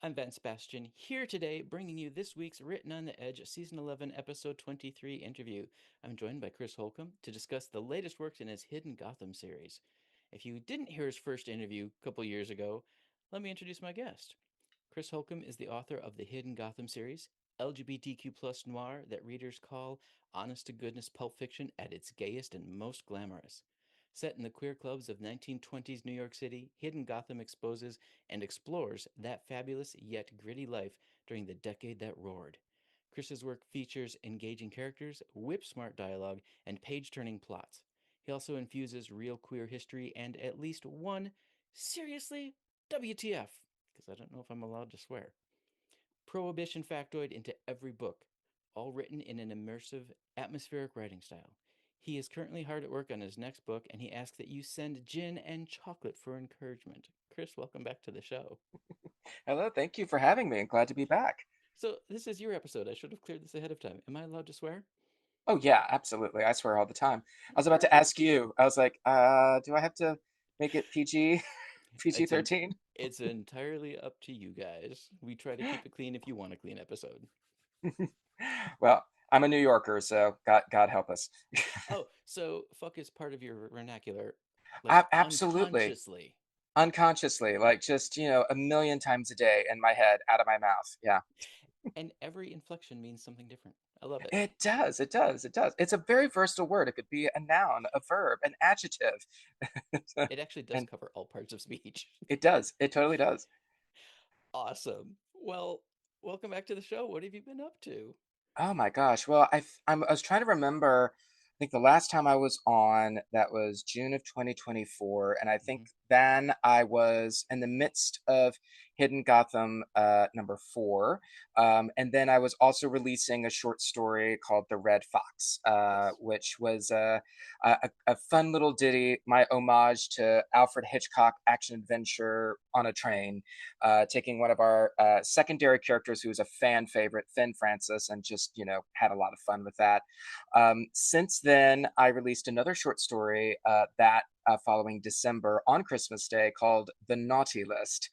I'm Van Sebastian, here today bringing you this week's Written on the Edge Season 11, Episode 23 interview. I'm joined by Chris Holcombe to discuss the latest works in his Hidden Gotham series. If you didn't hear his first interview a couple years ago, let me introduce my guest. Chris Holcombe is the author of the Hidden Gotham series, LGBTQ plus noir that readers call honest to goodness pulp fiction at its gayest and most glamorous. Set in the queer clubs of 1920s New York City, Hidden Gotham exposes and explores that fabulous yet gritty life during the decade that roared. Chris's work features engaging characters, whip smart dialogue, and page turning plots. He also infuses real queer history and at least one seriously WTF, because I don't know if I'm allowed to swear. Prohibition factoid into every book, all written in an immersive, atmospheric writing style. He is currently hard at work on his next book, and he asks that you send gin and chocolate for encouragement. Chris, welcome back to the show. Hello, thank you for having me. Glad to be back. So, this is your episode. I should have cleared this ahead of time. Am I allowed to swear? Oh yeah, absolutely. I swear all the time. I was about to Perfect. ask you. I was like, do I have to make it PG, PG It's an 13? it's entirely up to you guys. We try to keep it clean if you want a clean episode. Well, I'm a New Yorker, so God help us. Oh, so fuck is part of your vernacular, like Absolutely, unconsciously. unconsciously, like just a million times a day in my head, out of my mouth. Yeah, And every inflection means something different. I love it. it does. It does. It does. It's a very versatile word. It could be a noun, a verb, an adjective, It actually does and cover all parts of speech. it does. It totally does. Awesome. Well, welcome back to the show. What have you been up to? Oh my gosh. Well, I was trying to remember. I think the last time I was on, that was June of 2024, and I think Hmm. then I was in the midst of Hidden Gotham number 4, and then I was also releasing a short story called The Red Fox, Yes. which was a fun little ditty, my homage to Alfred Hitchcock action adventure on a train, taking one of our secondary characters who is a fan favorite, Finn Francis, and just, had a lot of fun with that. Since then, I released another short story that following December on Christmas Day called The Naughty List.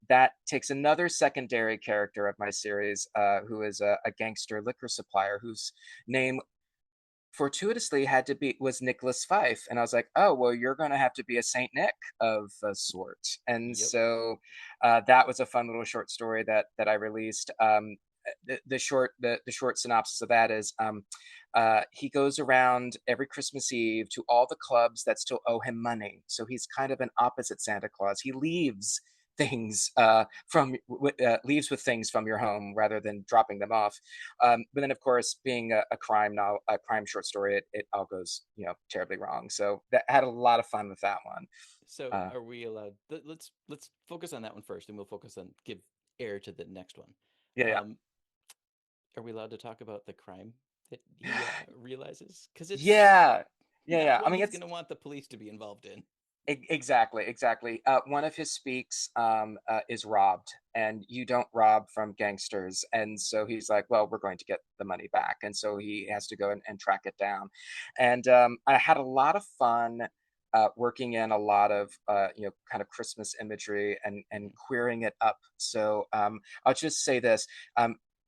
That takes another secondary character of my series, who is a gangster liquor supplier whose name fortuitously had to be was Nicholas Fife, and I was like, oh well, you're going to have to be a Saint Nick of a sort, and Yep. so that was a fun little short story that I released. The short synopsis of that is he goes around every Christmas Eve to all the clubs that still owe him money. So he's kind of an opposite Santa Claus. He leaves things leaves with things from your home rather than dropping them off. But then, of course, being a crime novel, a crime short story, it all goes terribly wrong. So that had a lot of fun with that one. So, Uh, are we allowed? Let's focus on that one first, and we'll focus on give air to the next one. yeah, yeah, Um, are we allowed to talk about the crime that he realizes? Because it's yeah, yeah, not yeah. I one mean, he's it's going to want the police to be involved in. exactly, exactly. One of his speaks is robbed, and you don't rob from gangsters. And so he's like, well, we're going to get the money back. And so he has to go and track it down. And I had a lot of fun working in a lot of, kind of Christmas imagery and Mhm. queering it up. So I'll just say this.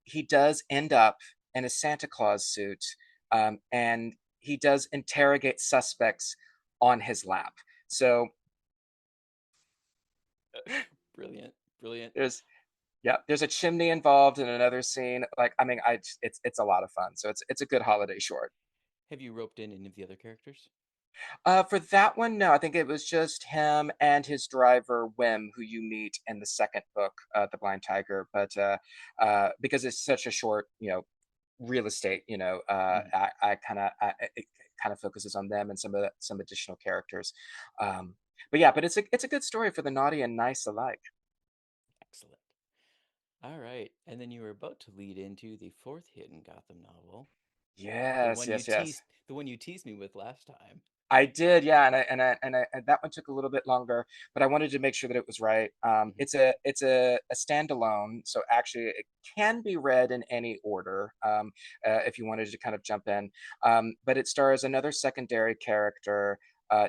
He does end up in a Santa Claus suit, and he does interrogate suspects on his lap. So Brilliant, brilliant. there's yeah, there's a chimney involved in another scene. Like, I mean, it's a lot of fun. So it's a good holiday short. Have you roped in any of the other characters? For that one, no, I think it was just him and his driver Wim, who you meet in the second book, The Blind Tiger. But because it's such a short, real estate, Mhm. it kind of focuses on them and some additional characters. But yeah, but it's a good story for the naughty and nice alike. Excellent. All right, and then you were about to lead into the fourth Hidden Gotham novel, the Yes, one you yes, yes. teased, the one you teased me with last time. I did, yeah, and that one took a little bit longer, but I wanted to make sure that it was right. Mhm. It's a standalone, so actually it can be read in any order, if you wanted to kind of jump in. But it stars another secondary character,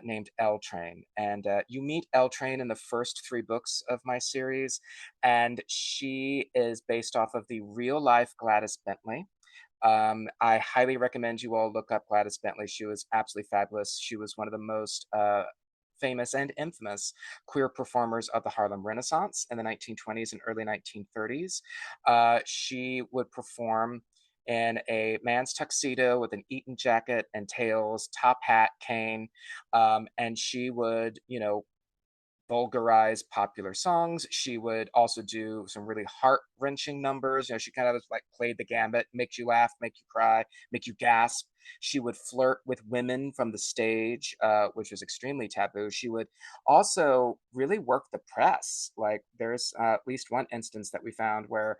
named L Train. And you meet L Train in the first three books of my series, and she is based off of the real life Gladys Bentley. I highly recommend you all look up Gladys Bentley. She was absolutely fabulous. She was one of the most famous and infamous queer performers of the Harlem Renaissance in the 1920s and early 1930s. She would perform in a man's tuxedo with an Eton jacket and tails, top hat, cane, and she would, vulgarize popular songs. She would also do some really heart wrenching numbers. She kind of like played the gambit, makes you laugh, make you cry, make you gasp. She would flirt with women from the stage, which was extremely taboo. She would also really work the press. Like there's at least one instance that we found where,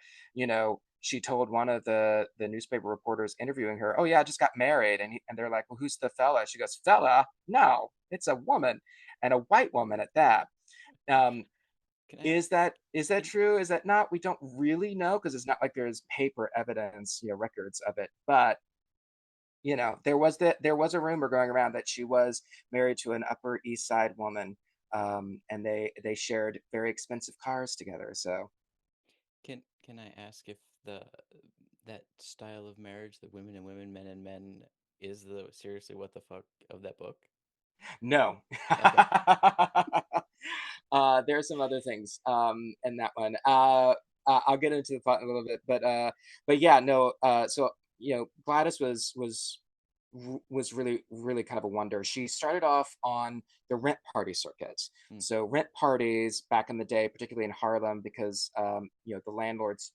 she told one of the newspaper reporters interviewing her, "Oh yeah, I just got married," and they're like, "Well, who's the fella?" She goes, "Fella? No, it's a woman, and a white woman at that." Um, Can I? is that Can true? Is that not? We don't really know because it's not like there's paper evidence, records of it. But there was a rumor going around that she was married to an Upper East Side woman, and they shared very expensive cars together. So can I ask if the that style of marriage, the women and women, men and men, is the seriously what the fuck of that book? no. Okay. There are some other things in that one. I'll get into the plot in a little bit, but yeah, no. So Gladys was really really kind of a wonder. She started off on the rent party circuit. Hmm. So rent parties back in the day, particularly in Harlem, because the landlords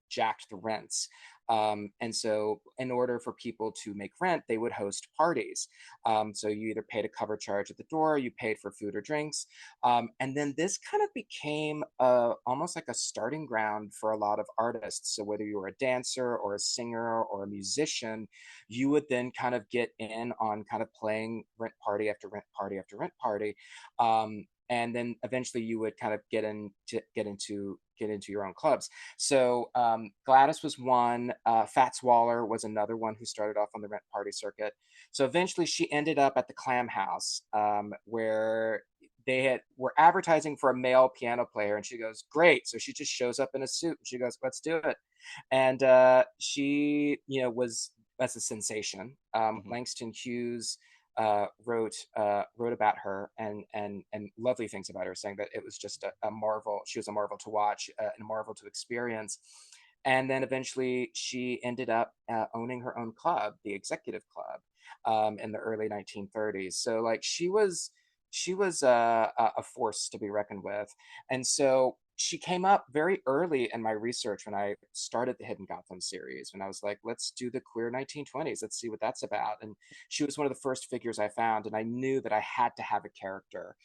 jacked the rents. And so, in order for people to make rent, they would host parties. So, you either paid a cover charge at the door, you paid for food or drinks. And then this kind of became almost like a starting ground for a lot of artists. So, whether you were a dancer or a singer or a musician, you would then kind of get in on kind of playing rent party after rent party after rent party. And then eventually you would kind of get into your own clubs. So Gladys was one. Fats Waller was another one who started off on the rent party circuit. So eventually she ended up at the Clam House, where were advertising for a male piano player, and she goes, "Great!" So she just shows up in a suit, and she goes, "Let's do it." And she, was that's a sensation. Mm-hmm. Langston Hughes wrote about her and lovely things about her, saying that it was just a marvel. She was a marvel to watch and a marvel to experience. And then eventually she ended up owning her own club, the Executive Club, in the early 1930s. So like she was a force to be reckoned with. And so she came up very early in my research when I started the Hidden Gotham series, when I was like, let's do the queer 1920s. Let's see what that's about. And she was one of the first figures I found, and I knew that I had to have a character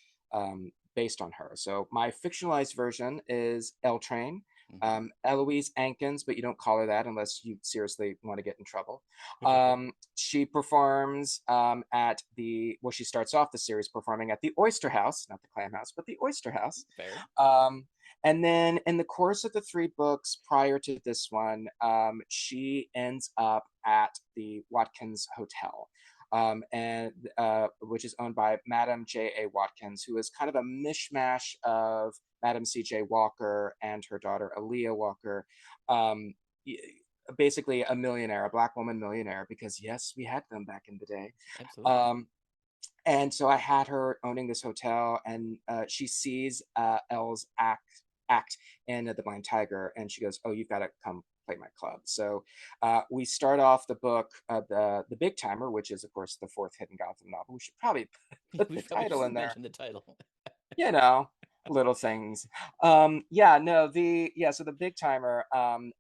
based on her. So my fictionalized version is L Train, Mm-hmm. Eloise Ankins, but you don't call her that unless you seriously want to get in trouble. Okay. She performs she starts off the series performing at the Oyster House, not the Clam House, but the Oyster House. Fair. Um, and then in the course of the three books prior to this one, she ends up at the Watkins Hotel, and which is owned by Madam J.A. Watkins, who is kind of a mishmash of Madam C.J. Walker and her daughter Aaliyah Walker. Um, Basically a millionaire, a black woman millionaire, because yes, we had them back in the day. Absolutely. Um, and so I had her owning this hotel, and she sees Elle's act in The Blind Tiger, and she goes, "Oh, you've got to come play my club." So we start off the book, the Big Timer, which is of course the fourth Hidden Gotham novel. We should probably put We the probably title just in there. mentioned the title. You know, little things. Yeah, no, so the Big Timer,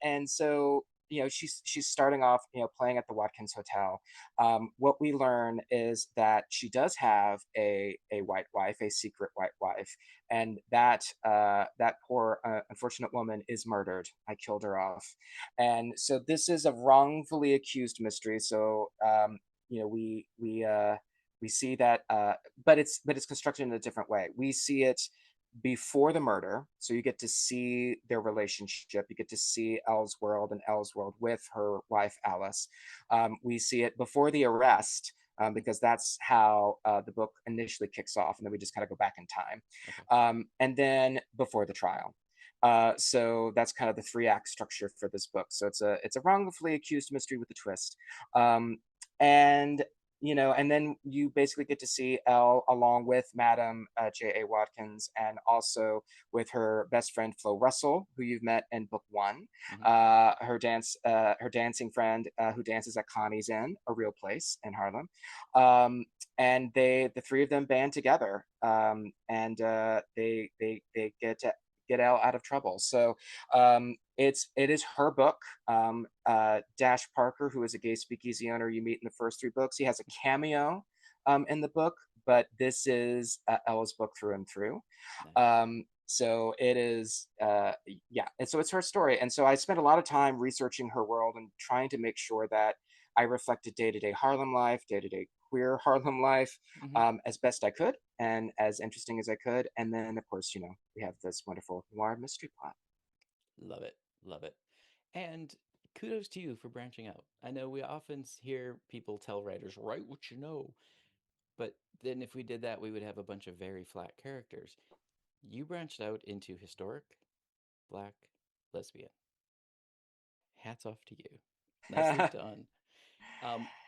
and so she's starting off, playing at the Watkins Hotel. What we learn is that she does have a white wife, a secret white wife, and that poor unfortunate woman is murdered. I killed her off. And so this is a wrongfully accused mystery. So we see that, but it's constructed in a different way. We see it before the murder, so you get to see their relationship. You get to see Elle's world and Elle's world with her wife Alice. We see it before the arrest, Mm, because that's how the book initially kicks off, and then we just kind of go back in time, okay. and then before the trial. So that's kind of the three-act structure for this book. So it's a wrongfully accused mystery with a twist, um, and and then you basically get to see Elle along with Madam J.A. Watkins, and also with her best friend Flo Russell, who you've met in book one, Hmm. her dancing friend who dances at Connie's Inn, a real place in Harlem, and the three of them band together, and they get Elle out of trouble. So it is her book. Dash Parker, who is a gay speakeasy owner you meet in the first three books, he has a cameo in the book, but this is Elle's book through and through. Nice. So it is, yeah, and so it's her story. And so I spent a lot of time researching her world and trying to make sure that I reflected day to day Harlem life, day to day queer Harlem life, Hmm. as best I could and as interesting as I could. And then, of course, we have this wonderful noir mystery plot. Love it. Love it. And kudos to you for branching out. I know we often hear people tell writers, write what you know. But then if we did that, we would have a bunch of very flat characters. You branched out into historic, black, lesbian. Hats off to you. Nicely done.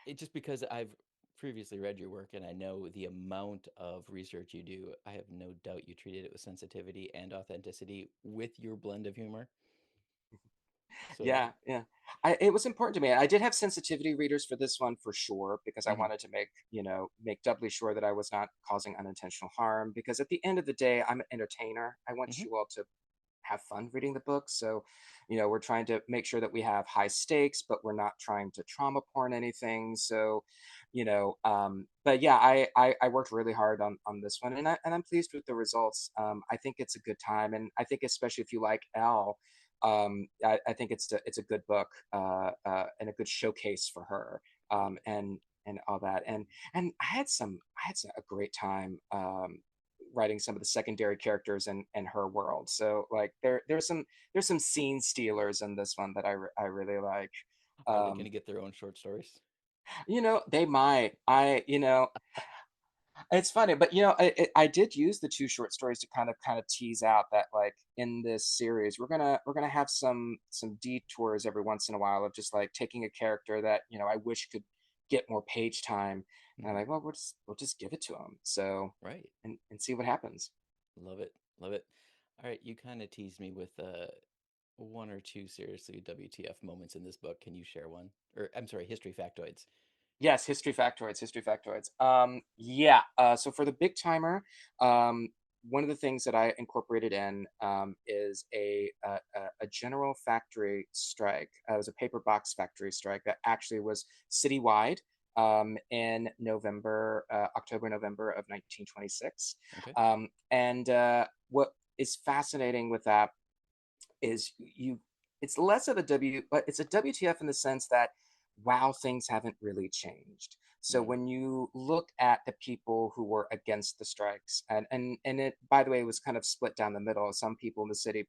It just because I've previously read your work and I know the amount of research you do, I have no doubt you treated it with sensitivity and authenticity with your blend of humor. So, Yeah, yeah. It was important to me. I did have sensitivity readers for this one for sure, because I mhm, wanted to make doubly sure that I was not causing unintentional harm. Because at the end of the day, I'm an entertainer. I want mhm, you all to have fun reading the book. So, we're trying to make sure that we have high stakes, but we're not trying to trauma porn anything. So, but yeah, I worked really hard on this one, and I'm pleased with the results. I think it's a good time, and I think especially if you like Elle, I think it's a good book, and a good showcase for her, love it. and all that, and I had a great time. Writing some of the secondary characters in her world. So like there's some scene stealers in this one that I really like. Are they going Um, to get their own short stories? they might. It's funny, but I did use the two short stories to kind of tease out that, like, in this series we're gonna have some detours every once in a while of just like taking a character that I wish could get more page time, and I'm Hmm. like, well, we'll just give it to him, so, Right. and see what happens. Love it. Love it. All right. You kind of teased me with one or two seriously WTF moments in this book. Can you share one? Or, I'm sorry, history factoids. Yes, history factoids, history factoids. Yeah. So for the big timer, um, one of the things that I incorporated in is a general factory strike. It was a paper box factory strike that actually was citywide, in October, November of 1926. Okay. And what is fascinating with that is it's less of a but it's a WTF in the sense that, wow, things haven't really changed. So Mm, when you look at the people who were against the strikes, and it, by the way, was kind of split down the middle. Some people in the city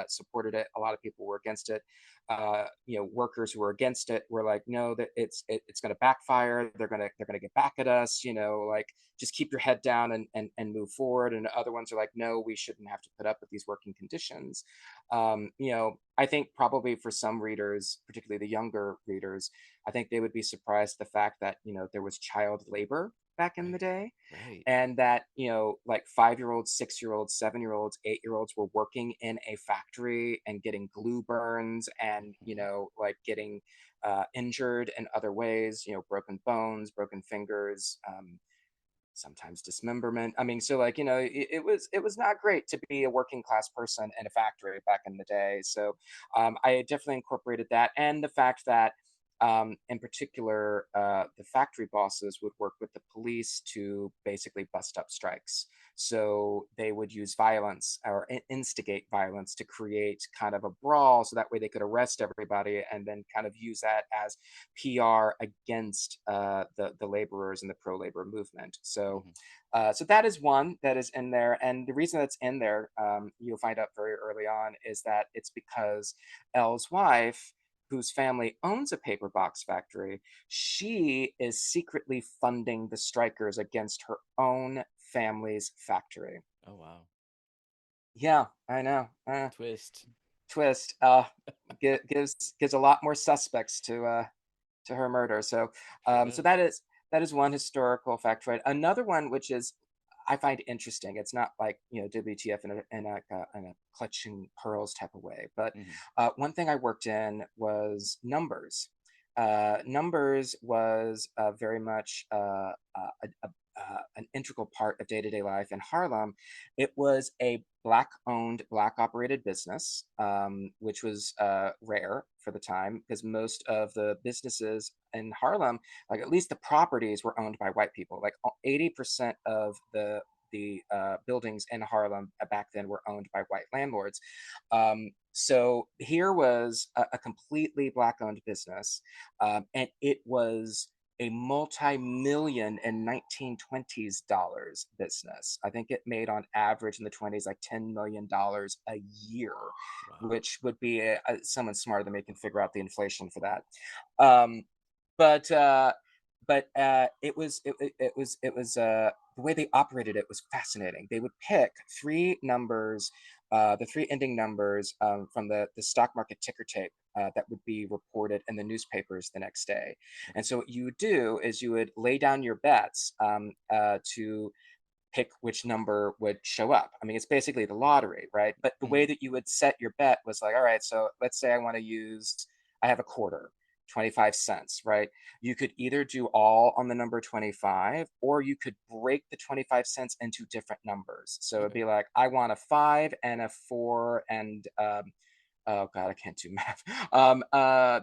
supported it. A lot of people were against it. Workers who were against it were like, no, that it's going to backfire. They're going to get back at us. Like, just keep your head down and move forward. And other ones are like, no, we shouldn't have to put up with these working conditions. I think probably for some readers, particularly the younger readers, I think they would be surprised at the fact that there was child labor back in the right. day, Right. and that like 5-year-olds, 6-year-olds, 7-year-olds, 8-year-olds were working in a factory and getting glue burns, and Hmm. like getting injured in other ways, broken bones, broken fingers, sometimes dismemberment. I mean, so like, it was not great to be a working class person in a factory back in the day. So I definitely incorporated that, and the fact that in particular, the factory bosses would work with the police to basically bust up strikes. So they would use violence or instigate violence to create kind of a brawl, so that way they could arrest everybody and then kind of use that as PR against the laborers and the pro labor movement. So, Hmm. so that is one that is in there, and the reason that's in there, you'll find out very early on, is that it's because Elle's wife, whose family owns a paper box factory, she is secretly funding the strikers against her own family's factory. Oh wow. Yeah, I know. Twist. Twist. Gives a lot more suspects to her murder. So, Sure so does. that is one historical factoid. Another one, which is I find interesting. It's not like WTF in a clutching pearls type of way, but Hmm. one thing I worked in was numbers. Numbers was very much an integral part of day-to-day life in Harlem. It was a black-owned, black-operated business, which was rare for the time because most of the businesses in Harlem, like at least the properties, were owned by white people. Like 80% of the buildings in Harlem back then were owned by white landlords. So here was a completely black-owned business, and it was a multi-million in 1920s dollars business. I think it made on average in the 20s like $10 million a year, Wow. which would be someone smarter than me can figure out the inflation for that. Um, but it was the way they operated it was fascinating. They would pick three numbers, the three ending numbers from the stock market ticker tape that would be reported in the newspapers the next day. And Okay. so what you would do is you would lay down your bets to pick which number would show up. I mean, it's basically the lottery, right? But the way Hmm. that you would set your bet was like, all right, so let's say I have a quarter, 25 cents, right? You could either do all on the number 25, or you could break the 25 cents into different numbers. So it'd Okay. be like, I want a five and a four and oh god, I can't do math.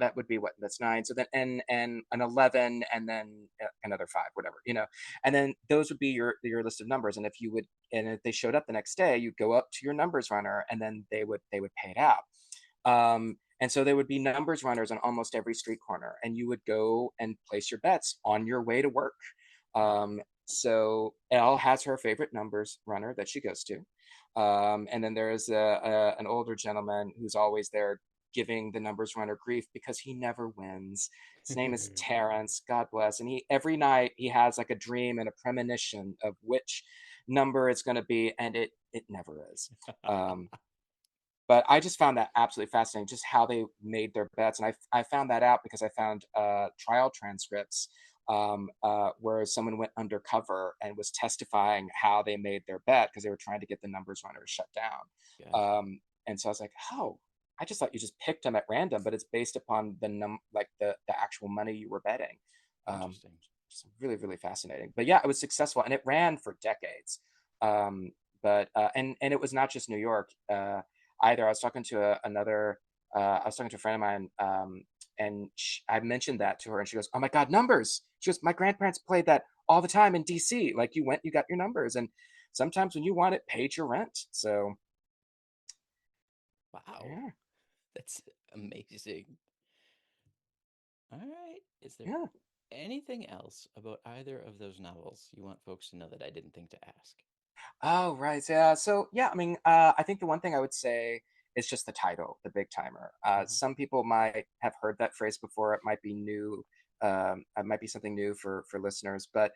That would be what? That's nine. So then and an 11, and then another five, whatever, And then those would be your list of numbers. And if they showed up the next day, you'd go up to your numbers runner, and then they would pay it out. And so there would be numbers runners on almost every street corner, and you would go and place your bets on your way to work. Wow. So Elle has her favorite numbers runner that she goes to. And then there's an older gentleman who's always there giving the numbers runner grief because he never wins. His name is Terrence, God bless. And he every night he has like a dream and a premonition of which number it's going to be, and it never is. Um, but I just found that absolutely fascinating, just how they made their bets. And I found that out because I found trial transcripts where someone went undercover and was testifying how they made their bet because they were trying to get the numbers runner shut down. Gotcha. And so I was like, oh, I just thought you just picked them at random, but it's based upon the actual money you were betting. Um, Interesting. just really, really fascinating. But yeah, it was successful and it ran for decades. And it was not just New York. Either. I was talking to a friend of mine, and I mentioned that to her, and she goes, "Oh my God, numbers!" She goes, "My grandparents played that all the time in DC. Like you went, you got your numbers, and sometimes when you want it, paid your rent." So Wow. yeah, That's amazing. All right. Is there yeah. anything else about either of those novels you want folks to know that I didn't think to ask? Oh, right. Yeah. So yeah, I mean, I think the one thing I would say is just the title, the big timer. Uh-huh. Some people might have heard that phrase before. It might be new. It might be something new for listeners, but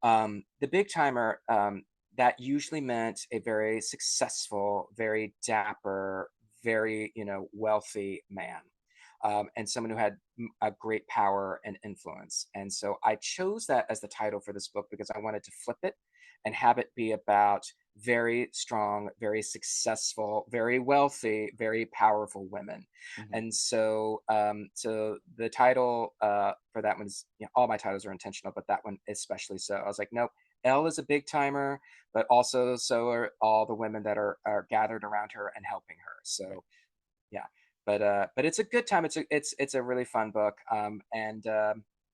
the big timer, that usually meant a very successful, very dapper, very wealthy man, and someone who had a great power and influence. And so I chose that as the title for this book because I wanted to flip it and have it be about very strong, very successful, very wealthy, very powerful women. Hmm. And so the title for that one's, all my titles are intentional, but that one especially so. I was like, nope, Elle is a big timer, but also so are all the women that are gathered around her and helping her. Right. So yeah, but it's a good time. It's a really fun book. And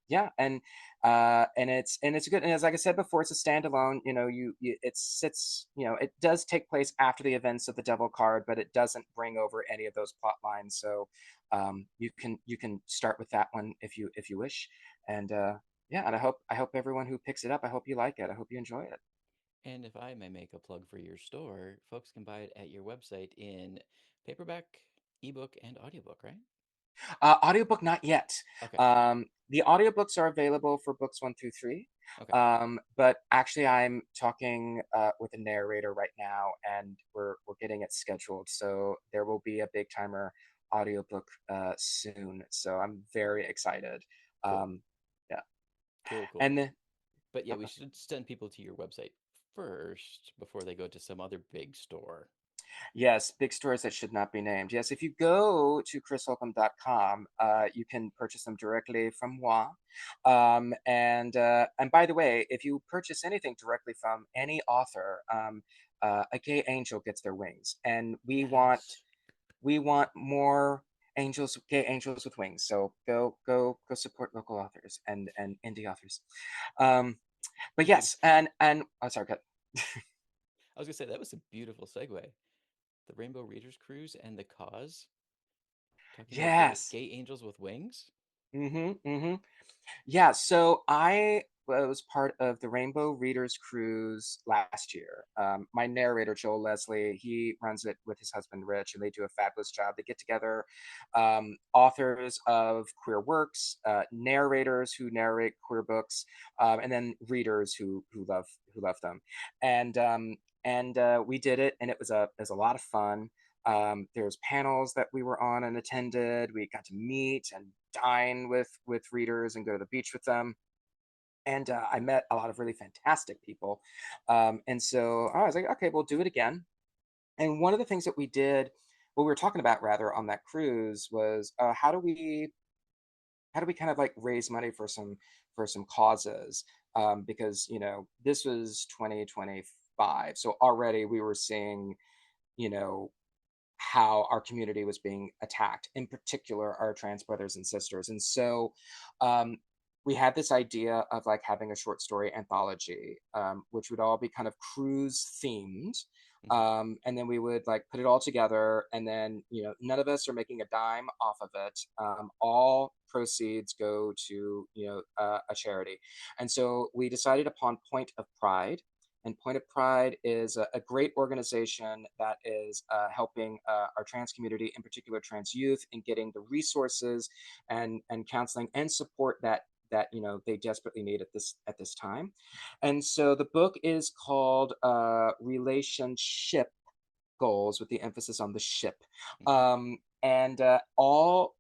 yeah, and it's good. And as like I said before, it's a standalone. It sits. It does take place after the events of the Devil Card, but it doesn't bring over any of those plot lines. So you can start with that one if you wish. And yeah, and I hope everyone who picks it up, I hope you like it. I hope you enjoy it. And if I may make a plug for your store, folks can buy it at your website in paperback, ebook, and audiobook, right? Audiobook, not yet. Okay. The audiobooks are available for books one through three. Okay. But actually, I'm talking with a narrator right now, and we're getting it scheduled. So there will be a big timer audiobook soon. So I'm very excited. Cool. Um, yeah, Cool. Cool. and then But yeah, we okay. should send people to your website first before they go to some other big store. Yes, big stores that should not be named. Yes, if you go to chrisholcombe.com, you can purchase them directly from moi. And by the way, if you purchase anything directly from any author, a gay angel gets their wings, and Yes. we want more angels, gay angels with wings. So go support local authors and indie authors. Um, but I yes, and oh, sorry, cut. was gonna say that was a beautiful segue. The Rainbow Readers Cruise and the cause. Talking about Yes. gay angels with wings. Mm-hmm. Mm-hmm. Yeah, so I was part of the Rainbow Readers Cruise last year. My narrator, Joel Leslie, he runs it with his husband, Rich, and they do a fabulous job. They get together authors of queer works, narrators who narrate queer books, and then readers who love them. And we did it, and it was a lot of fun. There's panels that we were on and attended. We got to meet and dine with readers and go to the beach with them. And I met a lot of really fantastic people. And so I was like, okay, we'll do it again. And one of the things that we did, what we were talking about rather on that cruise was how do we kind of like raise money for some causes? Because this was 2025, so already we were seeing you know how our community was being attacked, in particular our trans brothers and sisters. And so um, we had this idea of like having a short story anthology, which would all be kind of cruise themed. Hmm. And then we would like put it all together, and then none of us are making a dime off of it. All proceeds go to a charity, and so we decided upon Point of Pride, and Point of Pride is a great organization that is helping our trans community, in particular trans youth, in getting the resources and counseling and support that they desperately need at this time. And so the book is called Relationship Goals, with the emphasis on the ship. Okay. And all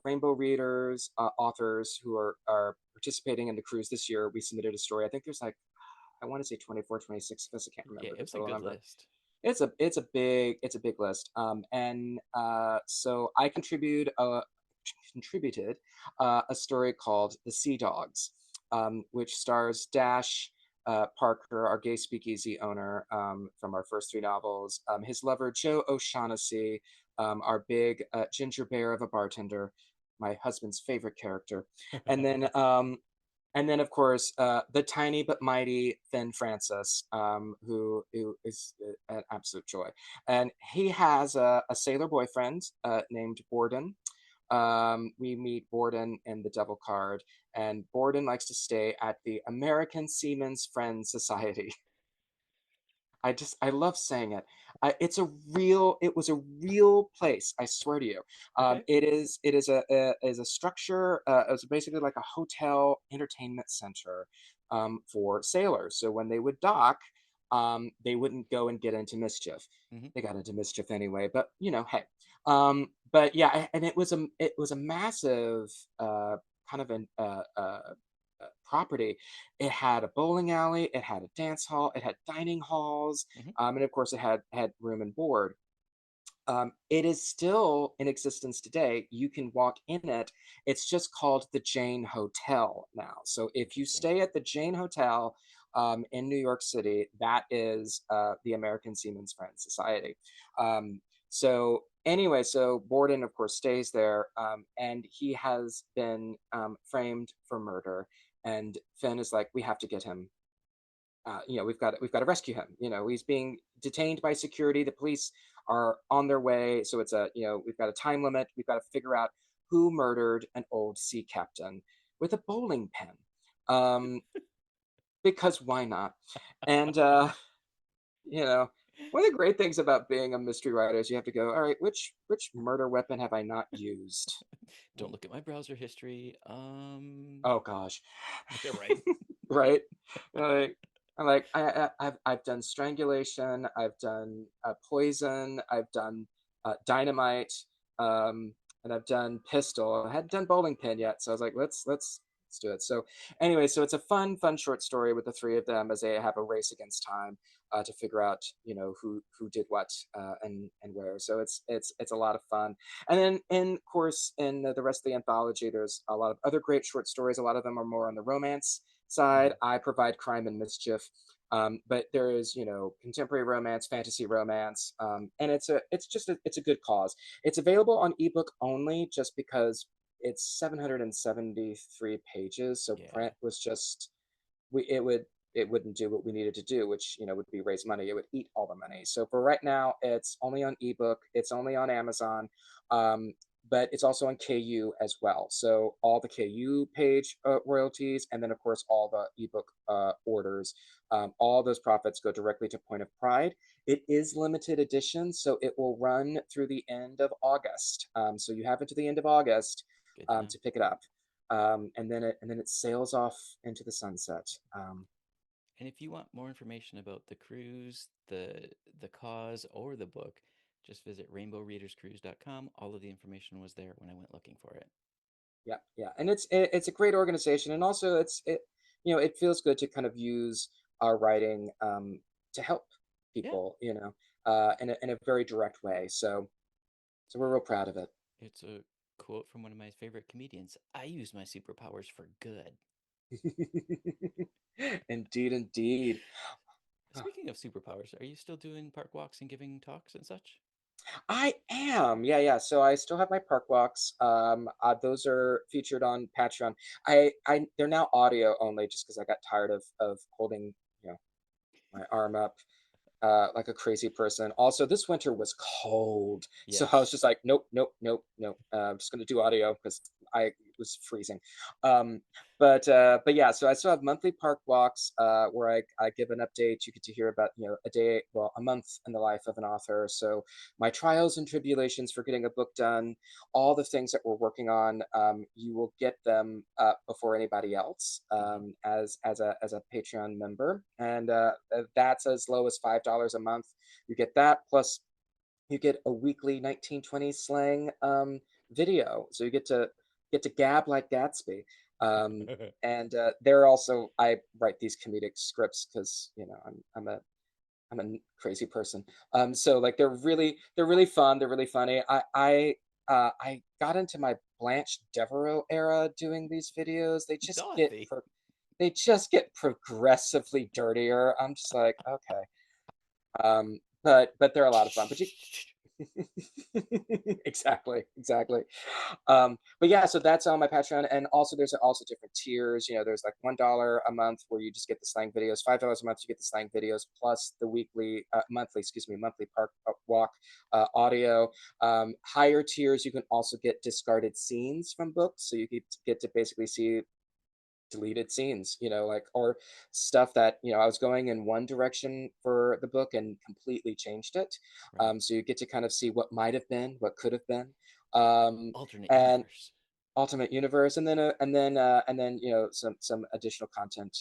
Rainbow Readers authors who are participating in the cruise this year, we submitted a story. I think there's like I want to say 24, 26 of us. I can't Yeah, remember it the was a total good number. list. It's a big list. And so I contributed a story called The Sea Dogs, which stars Dash Parker, our gay speakeasy owner from our first three novels, his lover Joe O'Shaughnessy, our big ginger bear of a bartender, my husband's favorite character, and then of course, the tiny but mighty Finn Francis, who is an absolute joy. And he has a sailor boyfriend named Borden. We meet Borden in the Devil card, and Borden likes to stay at the American Seamen's Friends Society. I love saying it. It was a real place. I swear to you. Okay. It is a structure. It's basically like a hotel entertainment center for sailors. So when they would dock, they wouldn't go and get into mischief. Hmm. They got into mischief anyway, but hey. But yeah, and it was a massive kind of an property. It had a bowling alley, it had a dance hall, it had dining halls, Hmm. and of course, it had room and board. It is still in existence today. You can walk in it. It's just called the Jane Hotel now. So if you Interesting. stay at the Jane Hotel in New York City, that is the American Seamen's Friends Society. So anyway, so Borden, of course, stays there, and he has been framed for murder. And Finn is like, we have to get him. We've got to rescue him. He's being detained by security. The police are on their way, so it's we've got a time limit. We've got to figure out who murdered an old sea captain with a bowling pin, um, because why not? And you know, One of the great things about being a mystery writer is you have to go, all right, which murder weapon have I not used? Don't look at my browser history. Oh gosh. Yeah, right. Right? Like I've done strangulation, I've done poison, I've done dynamite, um, and I've done pistol. I hadn't done bowling pin yet, so I was like, let's do it. So anyway, so it's a fun short story with the three of them as they have a race against time to figure out who did what and where. So it's a lot of fun. And then in course in the rest of the anthology, there's a lot of other great short stories. A lot of them are more on the romance side. Hmm. I provide crime and mischief. But there is, contemporary romance, fantasy romance, and it's a good cause. It's available on ebook only, just because it's 773 pages. So Yeah, print was just we it wouldn't do what we needed to do, which would be raise money. It would eat all the money. So for right now, it's only on ebook. It's only on Amazon, um, but it's also on KU as well. So all the KU page royalties, and then of course all the ebook orders, all those profits go directly to Point of Pride. It is limited edition, so it will run through the end of August. So you have until the end of August good to know. to pick it up, and then it sails off into the sunset. And if you want more information about the cruise, the cause, or the book, just visit rainbowreaderscruise.com. All of the information was there when I went looking for it. Yeah, yeah, and it's a great organization, and also it feels good to kind of use our writing to help Yeah, people, in a very direct way. So we're real proud of it. it's a quote from one of my favorite comedians. I use my superpowers for good. Indeed, indeed. Speaking of superpowers, are you still doing park walks and giving talks and such? I am. Yeah, yeah. So I still have my park walks. Those are featured on Patreon. They're now audio only, just because I got tired of holding, you know, my arm up like a crazy person. Also, this winter was cold, so I was Yes. just like, nope, nope, nope, nope. I'm just gonna do audio because I was freezing. But yeah, so I still have monthly park walks where I give an update. You get to hear about a day, well, a month in the life of an author. So my trials and tribulations for getting a book done, all the things that we're working on, you will get them before anybody else Hmm. as a Patreon member, and that's as low as $5 a month. You get that plus you get a weekly 1920s slang video, so you get to gab like Gatsby. Um, and they're also I write these comedic scripts because I'm a crazy person. So like they're really fun. They're really funny. I got into my Blanche Devereaux era doing these videos. Dorothy. They just get progressively dirtier. I'm just like, okay. But they're a lot of fun. But you exactly, exactly. But yeah, so that's on my Patreon, and also there's also different tiers. There's like $1 a month where you just get the slang videos. $5 a month you get the slang videos plus the monthly park walk audio. Higher tiers you can also get discarded scenes from books, so you get to basically see deleted scenes, like or stuff that I was going in one direction for the book and completely changed it. Right. So you get to kind of see what might have been, what could have been, um, Alternate and universe. ultimate universe, and then some additional content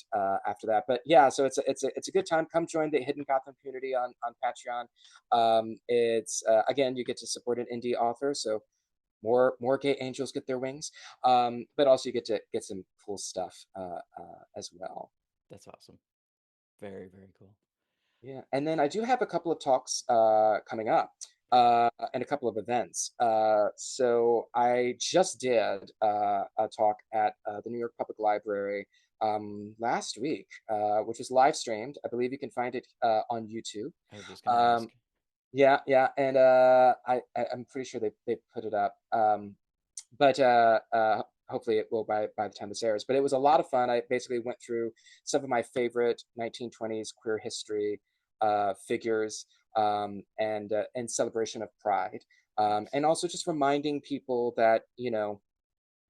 after that. But yeah, so it's a good time. Come join the Hidden Gotham community on Patreon. It's again, you get to support an indie author, so more gay angels get their wings, but also you get to get some cool stuff as well. That's awesome. Very, very cool. Yeah, and then I do have a couple of talks coming up, and a couple of events. So I just did a talk at the New York Public Library last week, which was live streamed. I believe you can find it on YouTube. I was just gonna Um, ask. yeah, yeah, and I'm pretty sure they put it up. But hopefully it will by the time this airs. But it was a lot of fun. I basically went through some of my favorite 1920s queer history figures, and in celebration of Pride, Nice. and also just reminding people that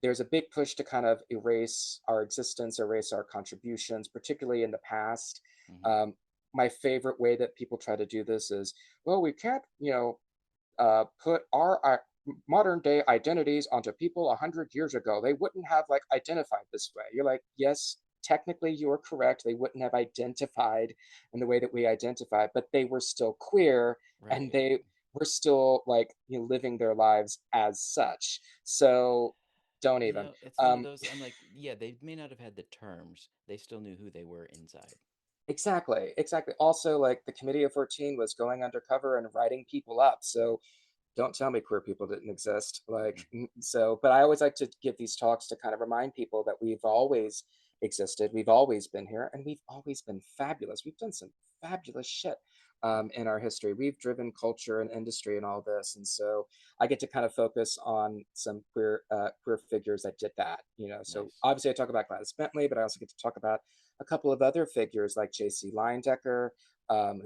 there's a big push to kind of erase our existence, erase our contributions, particularly in the past. Hmm. Um, my favorite way that people try to do this is, well, we can't, put our modern day identities onto people 100 years ago. They wouldn't have like identified this way. You're like, yes, technically you're correct. They wouldn't have identified in the way that we identify, but they were still queer and Right. they were still like living their lives as such. So don't even. It's one of Um, those. I'm like, yeah, they may not have had the terms. They still knew who they were inside. exactly, exactly. Also, like the Committee of 14 was going undercover and writing people up. So don't tell me queer people didn't exist. Mm. So, but I always like to give these talks to kind of remind people that we've always existed, we've always been here, and we've always been fabulous. We've done some fabulous shit in our history. We've driven culture and industry and all this, and so I get to kind of focus on some queer figures that did that. So Nice. obviously I talk about Gladys Bentley, but I also get to talk about a couple of other figures like J.C. Leyendecker,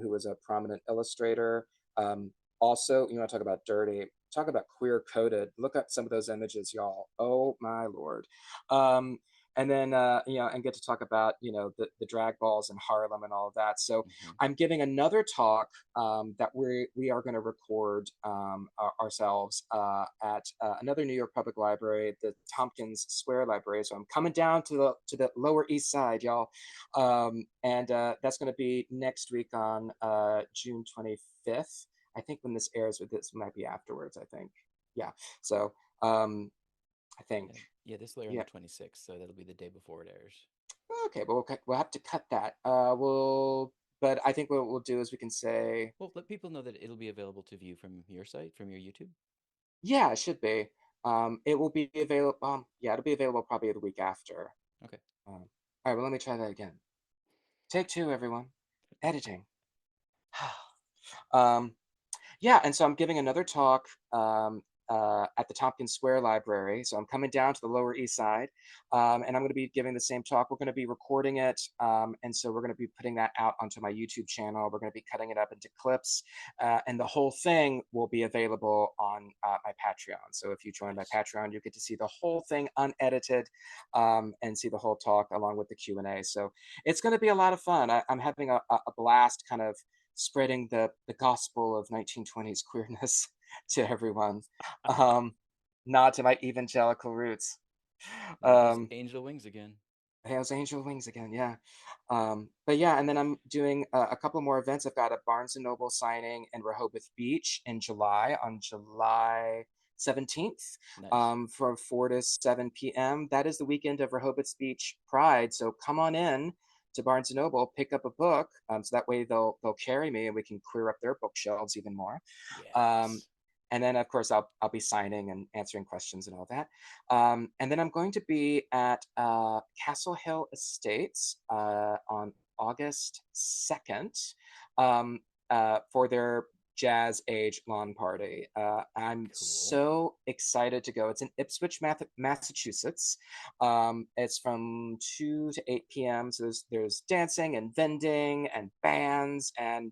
who was a prominent illustrator. Also, you want to talk about dirty, talk about queer coded. Look at some of those images, y'all. Oh my lord. Um, and then and get to talk about the drag balls in Harlem and all of that. So Hmm. I'm giving another talk that we are going to record ourselves at another New York Public Library, the Tompkins Square Library. So I'm coming down to the Lower East Side, y'all, and that's going to be next week on June 25th. I think when this airs, with this might be afterwards. I think, yeah. So I think, Yeah, yeah. This will air on the yeah. 26th, so that'll be the day before it airs. Okay, but we'll have to cut that. But I think what we'll do is we can say, Well, let people know that it'll be available to view from your site, from your YouTube. yeah, it should be. It will be available. Yeah, it'll be available probably the week after. Okay. All right, well, let me try that again. Take two, everyone. Editing. um, Yeah, and so I'm giving another talk at the Tompkins Square Library. So I'm coming down to the Lower East Side, and I'm going to be giving the same talk. We're going to be recording it, and so we're going to be putting that out onto my YouTube channel. We're going to be cutting it up into clips, and the whole thing will be available on my Patreon. So if you join my Nice. Patreon, you get to see the whole thing unedited, and see the whole talk along with the Q&A. So it's going to be a lot of fun. I'm having a blast, kind of spreading the gospel of 1920s queerness to everyone. Um, Nod to my evangelical roots. There those Um, angel wings again. Those angel wings again, yeah. But yeah, and then I'm doing a couple more events. I've got a Barnes and Noble signing in Rehoboth Beach in July, on July 17th, Nice. from 4 to 7 p.m. That is the weekend of Rehoboth Beach Pride. So come on in to Barnes and Noble, pick up a book, so that way they'll carry me and we can clear up their bookshelves even more. Um, Yes. and then of course I'll be signing and answering questions and all that. And then I'm going to be at Castle Hill Estates on August 2nd, um, for their Jazz Age lawn party. I'm Cool. so excited to go. It's in Ipswich, Massachusetts. It's from 2 to 8 p.m. So there's dancing and vending and bands and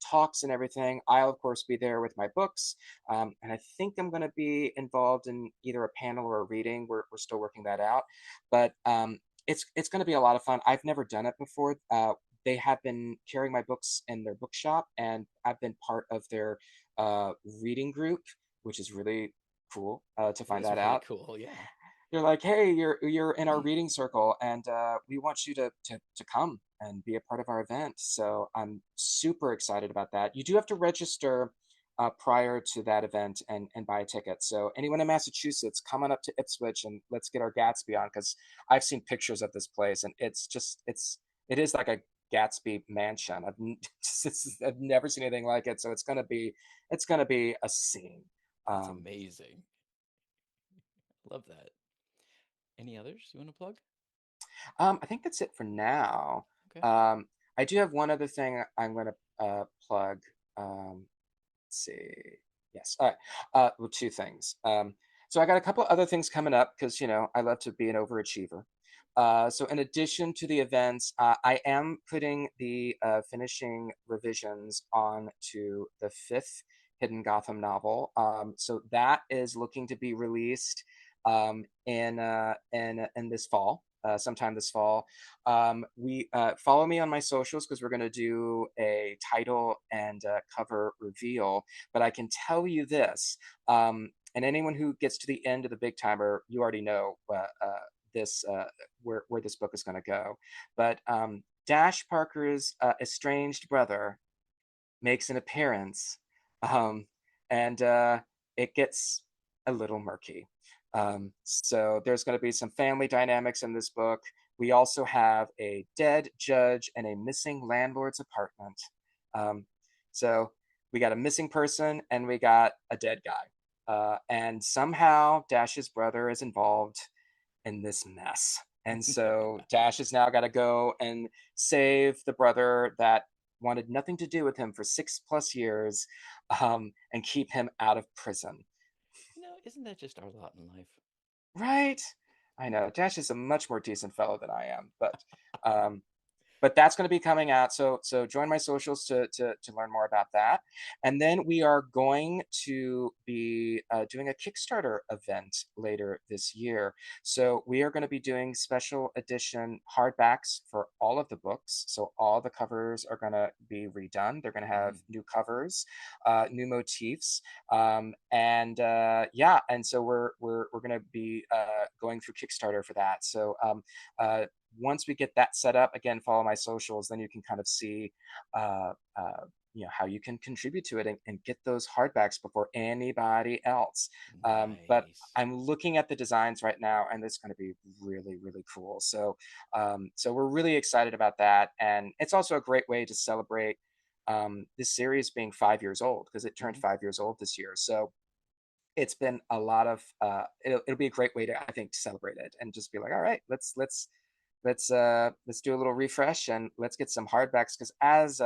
talks and everything. I'll, of course, be there with my books. And I think I'm going to be involved in either a panel or a reading. We're still working that out. But it's going to be a lot of fun. I've never done it before. They have been carrying my books in their bookshop, and I've been part of their uh, reading group, which is really cool to It find is that really out. cool. Yeah. They're like, hey, you're in our reading circle, and we want you to come and be a part of our event. So I'm super excited about that. You do have to register prior to that event and buy a ticket. So anyone in Massachusetts, come on up to Ipswich and let's get our Gatsby on, because I've seen pictures of this place and it is like a Gatsby mansion. I've never seen anything like it. So it's gonna be a scene. That's Um, amazing. Love that. Any others you want to plug? I think that's it for now. Okay. Um, I do have one other thing I'm going to plug. Let's see. Yes. All right. Well, two things. So I got a couple other things coming up because, I love to be an overachiever. So in addition to the events, I am putting the finishing revisions on to the fifth Hidden Gotham novel. So that is looking to be released in this fall. sometime this fall. We follow me on my socials because we're going to do a title and cover reveal. But I can tell you this, and anyone who gets to the end of the big timer, you already know this where this book is going to go. But Dash Parker's estranged brother makes an appearance, um, and it gets a little murky. So there's going to be some family dynamics in this book. We also have a dead judge and a missing landlord's apartment. Um, so we got a missing person and we got a dead guy. And somehow Dash's brother is involved in this mess. And so Dash has now got to go and save the brother that wanted nothing to do with him for 6+ years, and keep him out of prison. Isn't that just our lot in life? Right? I know. Dash is a much more decent fellow than I am, um, but that's going to be coming out. So join my socials to learn more about that. And then we are going to be doing a Kickstarter event later this year. So we are going to be doing special edition hardbacks for all of the books. So all the covers are going to be redone. They're going to have Mm. new covers, new motifs, and yeah. And so we're going to be going through Kickstarter for that. So once we get that set up, again, follow my socials, then you can kind of see uh, uh, how you can contribute to it and get those hardbacks before anybody else. But Nice. I'm looking at the designs right now, and it's going to be really, really cool. So we're really excited about that, and it's also a great way to celebrate this series being 5 years old because it turned Hmm. 5 years old this year. So it's been a lot of it'll be a great way to, I think, to celebrate it and just be like, all right, let's do a little refresh and let's get some hardbacks because as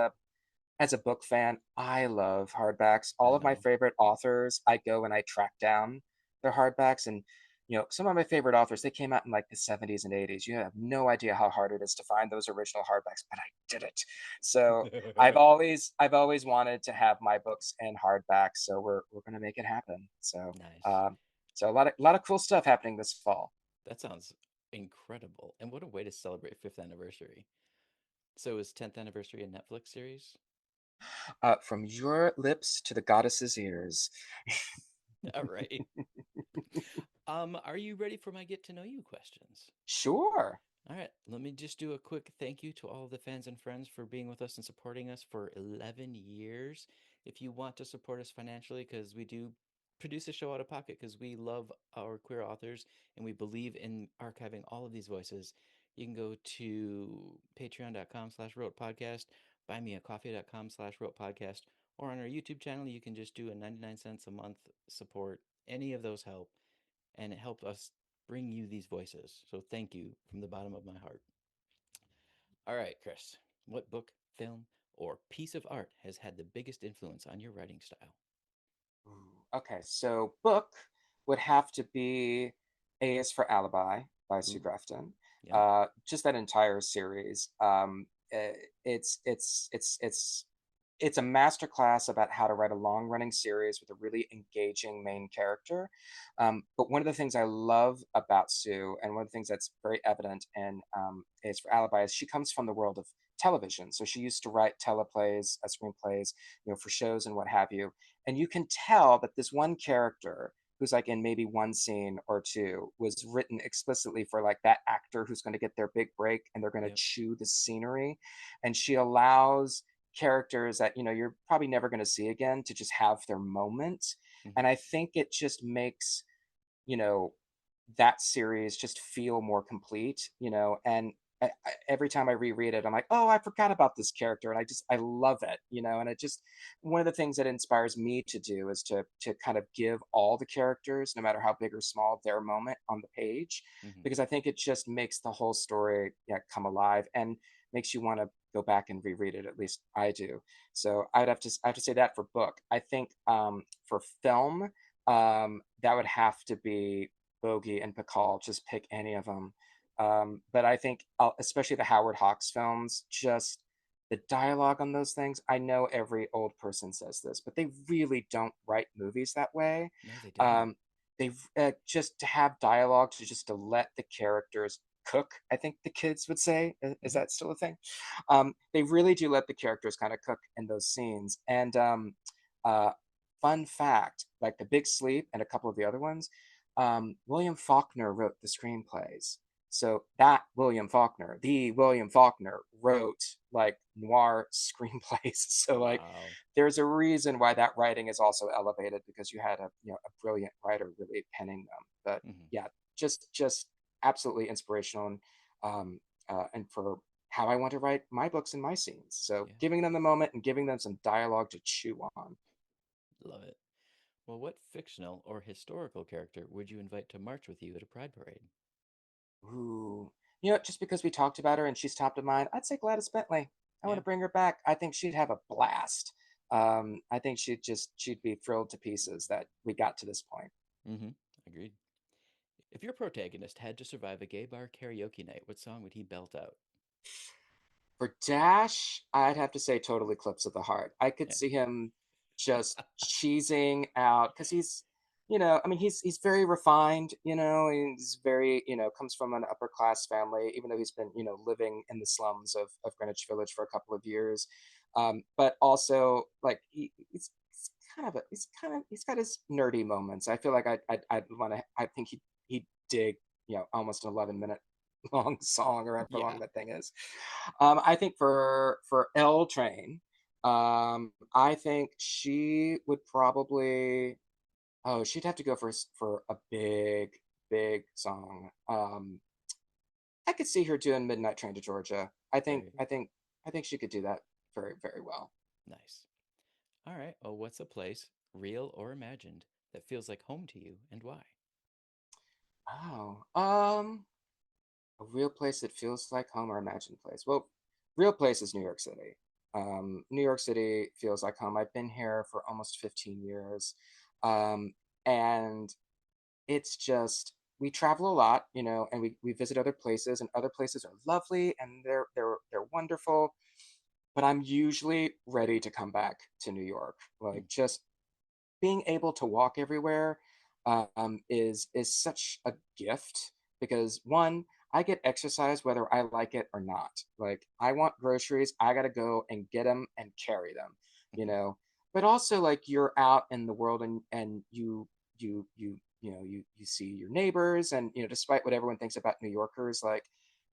a book fan, I love hardbacks. All I of my know. favorite authors, I go and I track down their hardbacks. And some of my favorite authors, they came out in like the 70s and 80s. You have no idea how hard it is to find those original hardbacks, but I did it. So I've always wanted to have my books in hardback. So we're gonna make it happen. So Nice. um, so a lot of cool stuff happening this fall. That sounds incredible. And what a way to celebrate fifth anniversary. So is 10th anniversary a Netflix series? From your lips to the goddess's ears. All right. Are you ready for my get to know you questions? Sure. All right, let me just do a quick thank you to all of the fans and friends for being with us and supporting us for 11 years. If you want to support us financially, because we do produce a show out of pocket because we love our queer authors and we believe in archiving all of these voices, you can go to patreon.com/wrote podcast, buymeacoffee.com/wrote podcast, or on our YouTube channel, you can just do a 99 cents a month support. Any of those help, and it helps us bring you these voices. So thank you from the bottom of my heart. All right, Chris, what book, film, or piece of art has had the biggest influence on your writing style? Okay, so book would have to be A is for Alibi by Sue Ooh, Grafton. yep. Just that entire series. It's a masterclass about how to write a long-running series with a really engaging main character. But one of the things I love about Sue, and one of the things that's very evident in A is for Alibi, is she comes from the world of television. So she used to write teleplays, screenplays, for shows and what have you. And you can tell that this one character who's like in maybe one scene or two was written explicitly for like that actor who's going to get their big break and they're going to Yep. chew the scenery. And she allows characters that you're probably never going to see again to just have their moment. Hmm. And I think it just makes you know that series just feel more complete. And every time I reread it, I'm like, oh, I forgot about this character, and I love it. And it just, one of the things that inspires me to do is to kind of give all the characters, no matter how big or small, their moment on the page, Hmm. because I think it just makes the whole story, yeah, come alive and makes you want to go back and reread it. At least I do. So I have to say that for book. I think for film, that would have to be Bogey and Bacall. Just pick any of them. But I think, especially the Howard Hawks films, just the dialogue on those things. I know every old person says this, but they really don't write movies that way. No, they don't. Um, they just to have dialogue to let the characters cook, I think the kids would say. Is Hmm. that still a thing? They really do let the characters kind of cook in those scenes. And uh, fun fact, like The Big Sleep and a couple of the other ones, William Faulkner wrote the screenplays. So that the William Faulkner, wrote like noir screenplays. So like, Wow. there's a reason why that writing is also elevated because you had a brilliant writer really penning them. But Hmm. yeah, just absolutely inspirational and for how I want to write my books and my scenes. So Yeah. giving them the moment and giving them some dialogue to chew on. Love it. Well, what fictional or historical character would you invite to march with you at a pride parade? Ooh. Just because we talked about her and she's top of mind, I'd say Gladys Bentley. I want Yeah. to bring her back. I think she'd have a blast. I think she'd be thrilled to pieces that we got to this point. Hmm. Agreed. If your protagonist had to survive a gay bar karaoke night, what song would he belt out? For Dash, I'd have to say Total Eclipse of the Heart. I could Yeah. see him just cheesing out because I mean, he's very refined. He's very, comes from an upper class family, even though he's been, living in the slums of Greenwich Village for a couple of years. But also, like, he's got his nerdy moments. I feel like I'd want to. I think he'd dig, almost an 11-minute long song or however Yeah. long that thing is. I think for L Train, I think she would probably. Oh, she'd have to go for a big song. I could see her doing Midnight Train to Georgia. I think Very I think I think she could do that very very well. nice. All right. Well, what's a place, real or imagined, that feels like home to you and why? Oh, a real place that feels like home or imagined place. Well, real place is New York City. New York City feels like home. I've been here for almost 15 years. Um, and it's just we travel a lot, and we visit other places, and other places are lovely and they're wonderful. But I'm usually ready to come back to New York. Mm, Like just being able to walk everywhere is such a gift because one, I get exercise whether I like it or not. Like I want groceries, I gotta go and get them and carry them, you mhm, know. But also like you're out in the world and you see your neighbors and despite what everyone thinks about New Yorkers, like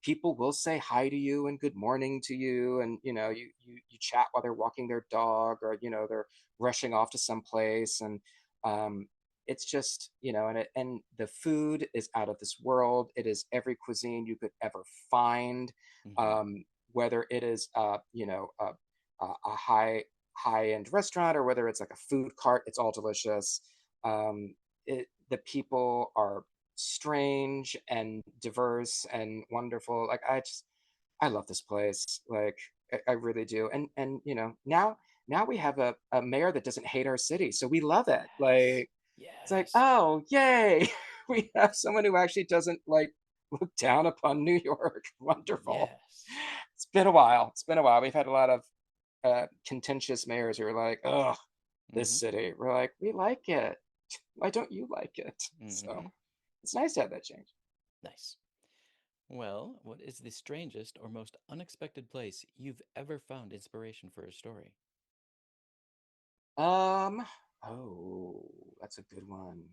people will say hi to you and good morning to you and you chat while they're walking their dog or they're rushing off to some place and um, it's just and the food is out of this world. It is every cuisine you could ever find, mhm, um, whether it is a high end restaurant or whether it's like a food cart. It's all delicious. The people are strange and diverse and wonderful. Like I love this place. Like I really do. And now we have a mayor that doesn't hate our city, so we love it. yes. Like it's like, Yes. oh yay, we have someone who actually doesn't like look down upon New York. Wonderful. Yes. It's been a while. It's been a while. We've had a lot of contentious mayors who are like, oh, this Hmm. city. We're like, we like it. Why don't you like it? Hmm. So it's nice to have that change. Nice. Well, what is the strangest or most unexpected place you've ever found inspiration for a story? Um, oh, that's a good one.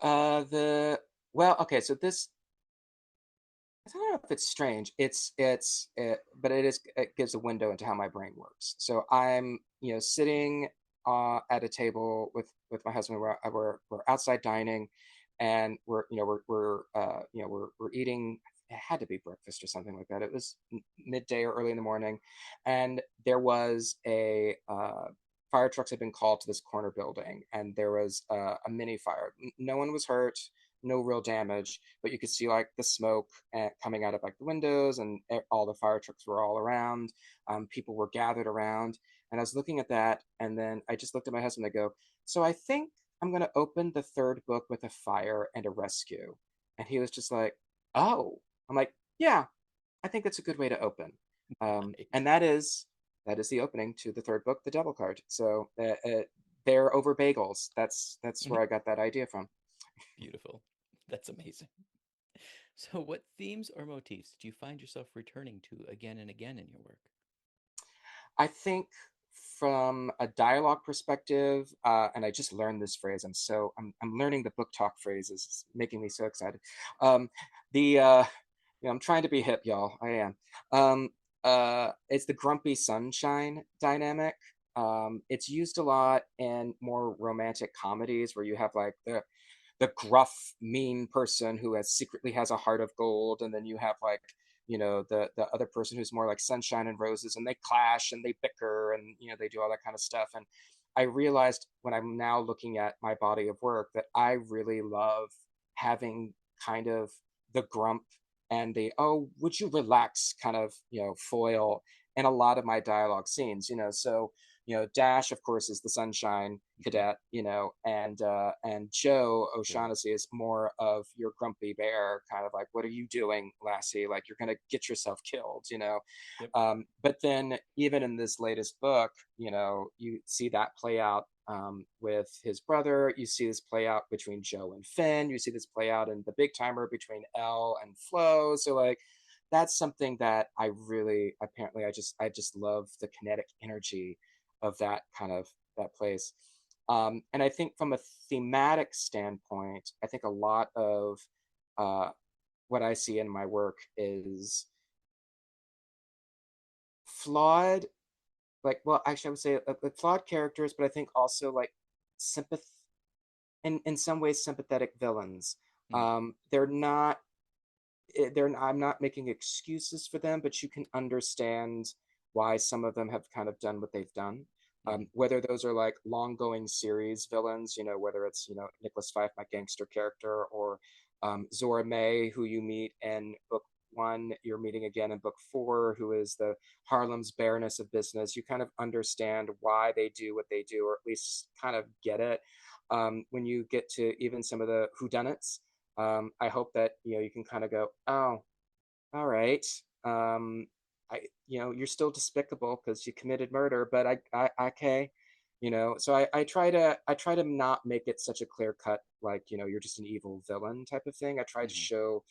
The well, okay, so this I don't know if it's strange. But it gives a window into how my brain works. So I'm, sitting at a table with my husband. We're outside dining, and we're eating. It had to be breakfast or something like that. It was midday or early in the morning, and there was a fire trucks had been called to this corner building, and there was a mini fire. No one was hurt, no real damage, but you could see like the smoke coming out of like the windows, and all the fire trucks were all around. People were gathered around, and I was looking at that, and then I just looked at my husband. I go, "So I think I'm going to open the third book with a fire and a rescue," and he was just like, "Oh." I'm like, "Yeah, I think that's a good way to open," and Nice. that is the opening to the third book, The Devil Card. So they're over bagels. That's where I got that idea from. Beautiful. That's amazing. So, what themes or motifs do you find yourself returning to again and again in your work? I think from a dialogue perspective, and I just learned this phrase. I'm learning the book talk phrases. It's making me so excited. Um, the I'm trying to be hip, y'all. I am. Um, it's the grumpy sunshine dynamic. It's used a lot in more romantic comedies where you have like the gruff, mean person who has secretly has a heart of gold, and then you have like the other person who's more like sunshine and roses, and they clash and they bicker and they do all that kind of stuff. And I realized when I'm now looking at my body of work that I really love having kind of the grump and the oh would you relax kind of foil in a lot of my dialogue scenes. So Dash, of course, is the sunshine Mhm. cadet, and Joe Sure. O'Shaughnessy is more of your grumpy bear, kind of like, what are you doing, lassie? Like you're gonna get yourself killed. Yep. But then even in this latest book, you see that play out with his brother. You see this play out between Joe and Finn. You see this play out in the big timer between Elle and Flo. So like that's something that I really apparently I just love the kinetic energy of that kind of that place. And I think from a thematic standpoint, I think a lot of uh, what I see in my work is flawed, like, well, actually, I would say like flawed characters, but I think also like sympath in some ways sympathetic villains. Mhm. They're not they're I'm not making excuses for them, but you can understand why some of them have kind of done what they've done. Mhm. Whether those are like long going series villains, whether it's Nicholas Fife, my gangster character, or Zora May, who you meet in book one, you're meeting again in book four, who is the Harlem's bareness of business. You kind of understand why they do what they do, or at least kind of get it. When you get to even some of the whodunits, I hope that you can kind of go, oh, all right. Um, you're still despicable because you committed murder, but okay. So I try to not make it such a clear cut, like you're just an evil villain type of thing. I try to Mhm. show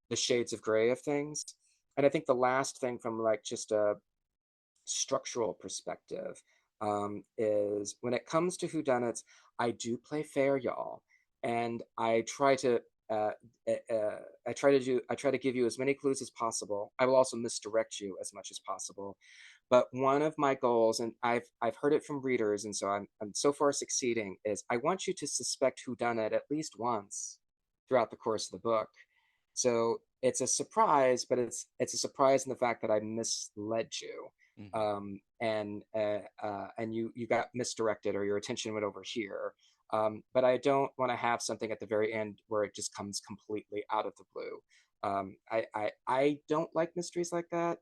the shades of gray of things. And I think the last thing from like just a structural perspective is when it comes to whodunits, I do play fair, y'all, and uh, I try to give you as many clues as possible. I will also misdirect you as much as possible. But one of my goals, and I've heard it from readers, and so I'm so far succeeding, is I want you to suspect whodunit at least once throughout the course of the book. So it's a surprise, but it's a surprise in the fact that I misled you, Mhm. and you got misdirected or your attention went over here. But I don't want to have something at the very end where it just comes completely out of the blue. I don't like mysteries like that.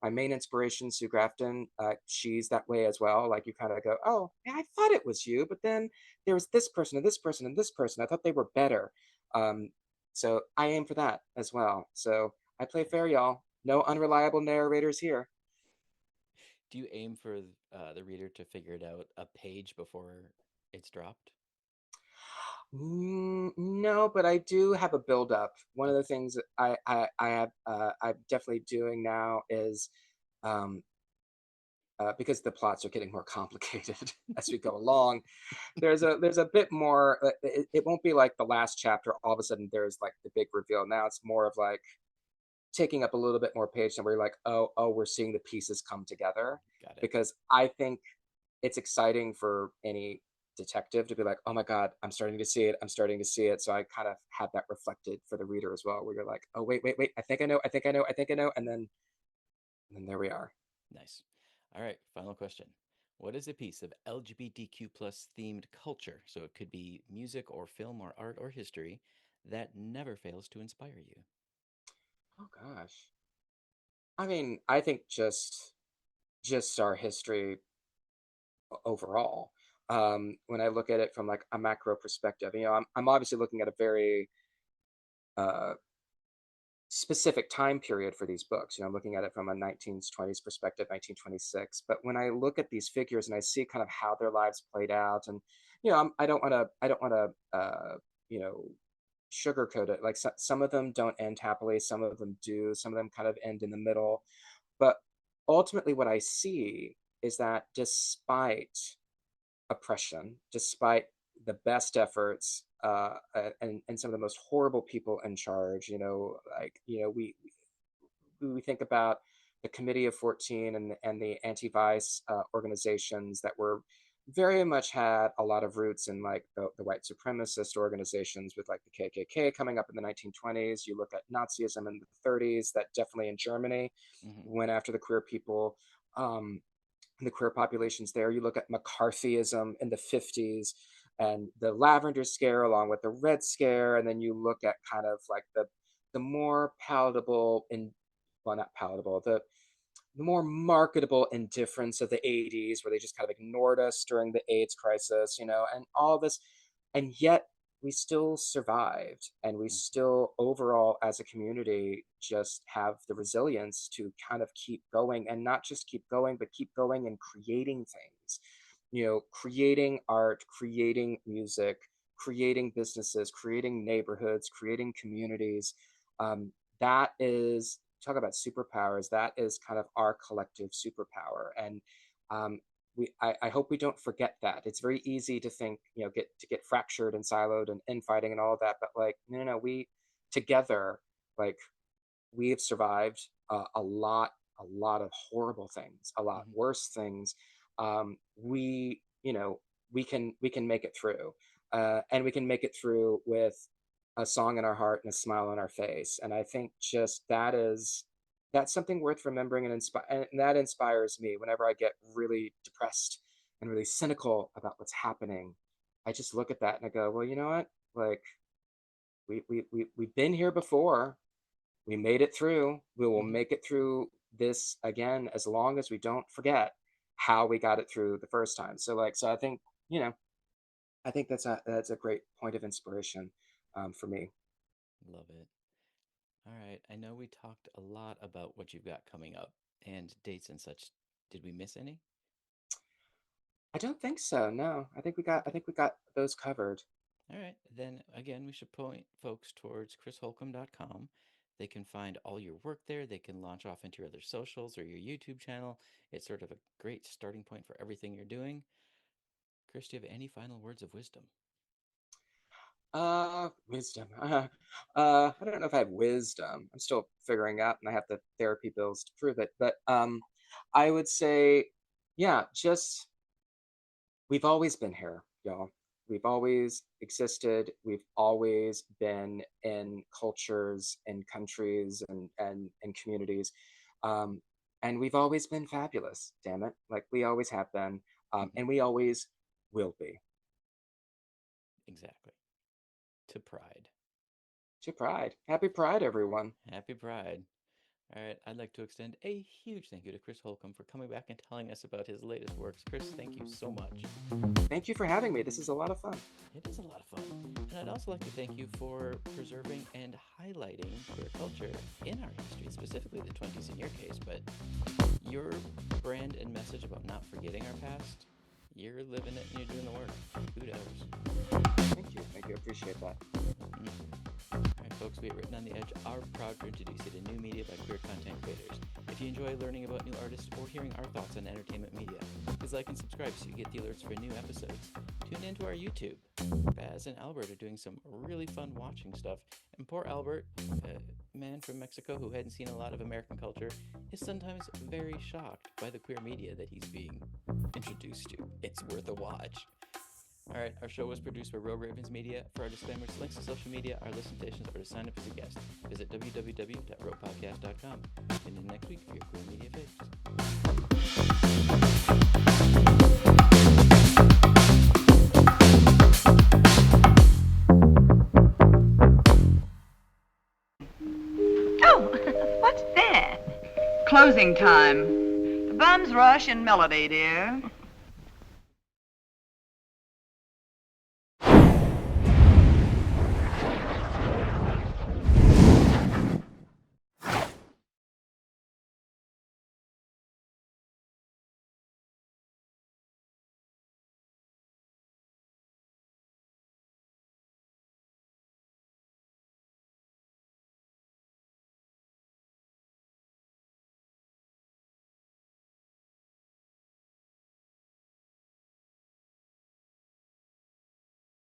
My main inspiration, Sue Grafton, she's that way as well. Like you kind of go, oh, yeah, I thought it was you, but then there was this person and this person and this person. I thought they were better. Um, so I aim for that as well. So I play fair, y'all. No unreliable narrators here. Do you aim for the reader to figure it out a page before it's dropped? No, but I do have a build up. One of the Okay. things that I'm definitely doing now is um, because the plots are getting more complicated as we go along. There's a bit more. It won't be like the last chapter. All of a sudden, there's like the big reveal. Now it's more of like taking up a little bit more page, and we're like, oh, we're seeing the pieces come together. Got it. Because I think it's exciting for any detective to be like, oh my God, I'm starting to see it. I'm starting to see it. So I kind of have that reflected for the reader as well, where you're like, oh, wait. I think I know. I think I know. I think I know. And then there we are. Nice. All right, final question. What is a piece of LGBTQ plus themed culture, so it could be music or film or art or history, that never fails to inspire you? Oh gosh. I mean, I think just our history overall. When I look at it from like a macro perspective, I'm obviously looking at a very uh, specific time period for these books. I'm looking at it from a 1920s perspective, 1926. But when I look at these figures and I see kind of how their lives played out, and I don't want to, you know, sugarcoat it. Like some of them don't end happily, some of them do, some of them kind of end in the middle. But ultimately, what I see is that despite oppression, despite the best efforts, and some of the most horrible people in charge, we think about the Committee of 14 and the anti-vice organizations that were very much had a lot of roots in like the white supremacist organizations with like the KKK coming up in the 1920s. You look at Nazism in the 30s, that definitely in Germany Hmm. went after the queer people, and the queer populations there. You look at McCarthyism in the 50s and the Lavender Scare along with the Red Scare, and then you look at kind of like the more palatable and well, not palatable, the more marketable indifference of the 80s, where they just kind of ignored us during the AIDS crisis, and all this. And yet we still survived, and we still, overall, as a community, just have the resilience to kind of keep going, and not just keep going, but keep going and creating things, creating art, creating music, creating businesses, creating neighborhoods, creating communities. That is, talk about superpowers, that is kind of our collective superpower. And I hope we don't forget that. It's very easy to think, get fractured and siloed and infighting and all of that, but like, no, we together, like, we have survived a lot of horrible things, a lot Hmm. worse things. We can make it through, and we can make it through with a song in our heart and a smile on our face. And I think just that's something worth remembering, and that inspires me whenever I get really depressed and really cynical about what's happening. I just look at that and I go, well, you know what? Like, we've been here before. We made it through. We will Hmm. make it through this again, as long as we don't forget how we got it through the first time. So I think, that's a great point of inspiration, for me. Love it. All right. I know we talked a lot about what you've got coming up and dates and such. Did we miss any? I don't think so. No, I Okay. think we got those covered. All right. Then again, we should point folks towards chrisholcombe.com. They can find all your work there. They can launch off into your other socials or your YouTube channel. It's sort of a great starting point for everything you're doing. Chris, do you have any final words of wisdom? Wisdom. I don't know if I have wisdom. I'm still figuring out, and I have the therapy bills to prove it. But I would say, yeah, just we've always been here, y'all. We've always existed. We've always been in cultures and countries and communities. Um, and we've always been fabulous, damn it. Like, we always have been. Hmm. And we always will be. Exactly. To Pride. To Pride. Happy Pride, everyone. Happy Pride. All right, I'd like to extend a huge thank you to Chris Holcombe for coming back and telling us about his latest works. Chris, thank you so much. Thank you for having me. This is a lot of fun. It is a lot of fun. And I'd also like to thank you for preserving and highlighting queer culture in our history, specifically the 20s in your case, but your brand and message about not forgetting our past, you're living it and you're doing the work. Kudos. Thank you. Thank you. I appreciate that. Mm. All right, folks, we at Written on the Edge are proud to introduce you to new media by queer content creators. If you enjoy learning about new artists or hearing our thoughts on entertainment media, please like and subscribe so you get the alerts for new episodes. Tune into our YouTube. Baz and Albert are doing some really fun watching stuff. And poor Albert, a man from Mexico who hadn't seen a lot of American culture, is sometimes very shocked by the queer media that he's being introduced to. It's worth a watch. All right, our show was produced by Rogue Ravens Media. For our disclaimers, links to social media, our list stations, or to sign up as a guest, visit www.roguepodcast.com. Tune in next week for your queer media fix. Oh, what's that? Closing time. The bums rush in melody, dear.